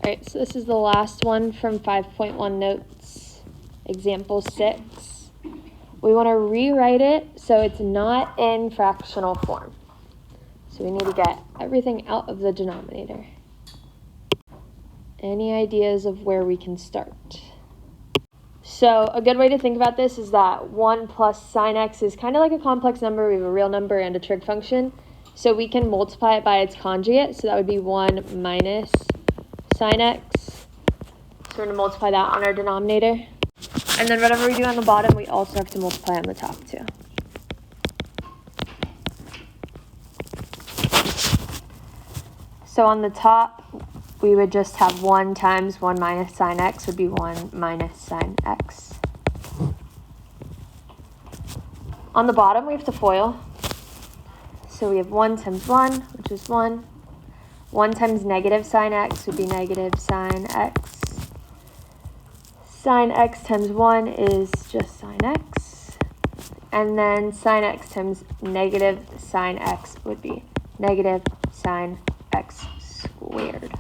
Alright, so this is the last one from 5.1 notes, example 6. We want to rewrite it so it's not in fractional form. So we need to get everything out of the denominator. Any ideas of where we can start? So a good way to think about this is that 1 plus sine x is kind of like a complex number. We have a real number and a trig function. So we can multiply it by its conjugate. So that would be 1 minus sine x. So we're going to multiply that on our denominator. And then whatever we do on the bottom, we also have to multiply on the top too. So on the top, we would just have 1 times 1 minus sine x would be 1 minus sine x. On the bottom, we have to FOIL. So we have 1 times 1, which is 1. 1 times negative sine x would be negative sine x. Sine x times 1 is just sine x. And then sine x times negative sine x would be negative sine x squared.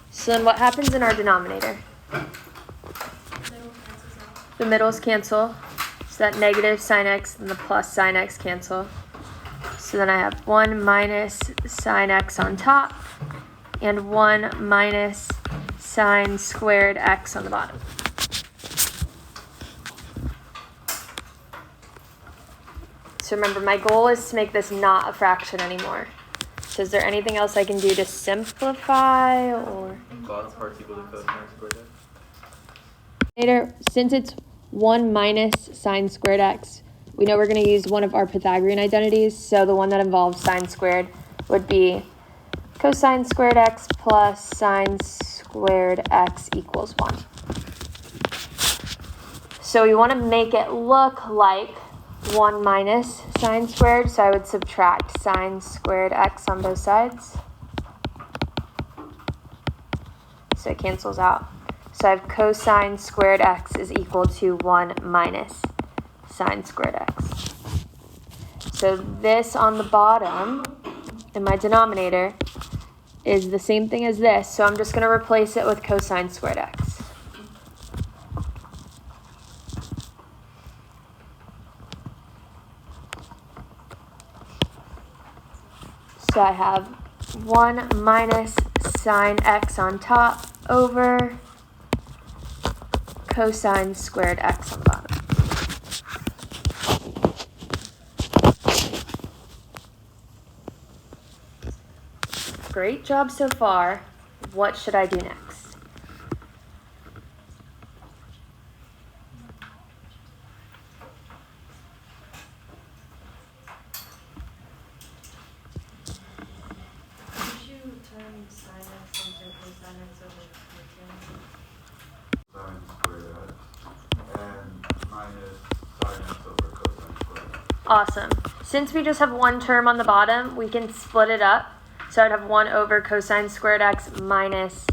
So then what happens in our denominator? The middles cancel. So that negative sine x and the plus sine x cancel. So then I have 1 minus sine x on top and 1 minus sine squared x on the bottom. So remember, my goal is to make this not a fraction anymore. So is there anything else I can do to simplify or? Bottom part's equal to cosine squared x. Since it's 1 minus sine squared x, we know we're going to use one of our Pythagorean identities. So the one that involves sine squared would be cosine squared x plus sine squared x equals 1. So we want to make it look like 1 minus sine squared, so I would subtract sine squared x on both sides. So it cancels out. So I have cosine squared x is equal to 1 minus sine squared x. So this on the bottom in my denominator is the same thing as this, so I'm just going to replace it with cosine squared x. So I have 1 minus sine x on top over cosine squared x on the bottom. Great job so far. What should I do next? Could you turn sine x into cosine x over cosine? Sine squared x and minus sine x over cosine squared x. Awesome. Since we just have one term on the bottom, we can split it up. So I'd have 1 over cosine squared x minus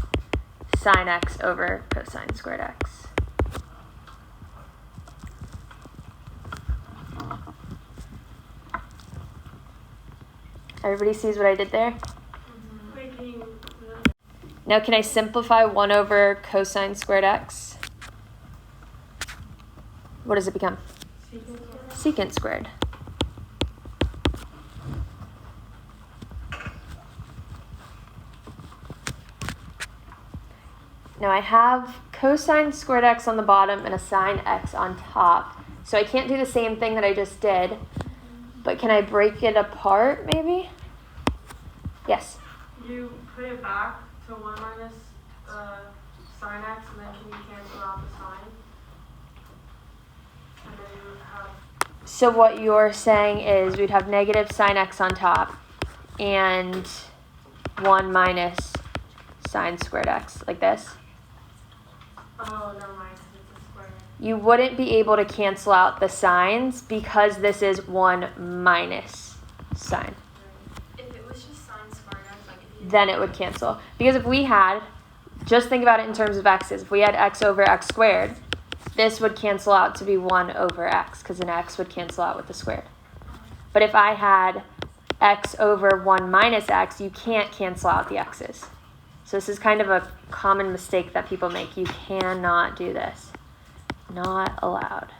sine x over cosine squared x. Everybody sees what I did there? Now can I simplify 1 over cosine squared x? What does it become? Secant squared. Now I have cosine squared x on the bottom and a sine x on top. So I can't do the same thing that I just did, but can I break it apart maybe? Yes? You put it back to 1 minus sine x, and then can you cancel out the sine? And then you would have... So what you're saying is we'd have negative sine x on top and 1 minus sine squared x, like this. Oh, never mind, because it's a square. You wouldn't be able to cancel out the signs because this is 1 minus sine. If it was just sine squared x, like if you... Then it would cancel. Because if we had, just think about it in terms of x's. If we had x over x squared, this would cancel out to be 1 over x, because an x would cancel out with the squared. But if I had x over 1 minus x, you can't cancel out the x's. So this is kind of a common mistake that people make. You cannot do this. Not allowed.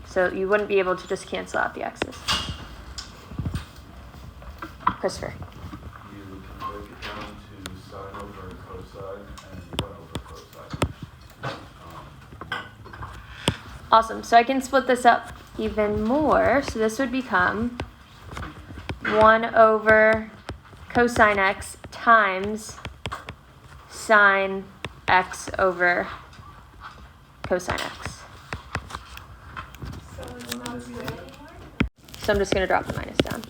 So you wouldn't be able to just cancel out the x's. Christopher. You can break it down to sine over cosine and 1 over cosine. Awesome. So I can split this up even more. So this would become 1 over cosine x times sine x over cosine x. So I'm just going to drop the minus down.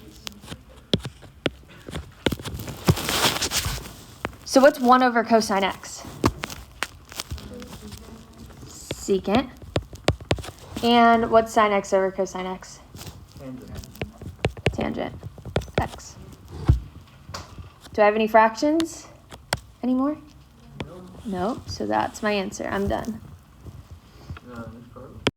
So what's 1 over cosine x? Secant. And what's sine x over cosine x? Tangent x. Do I have any fractions anymore? Nope. So that's my answer. I'm done.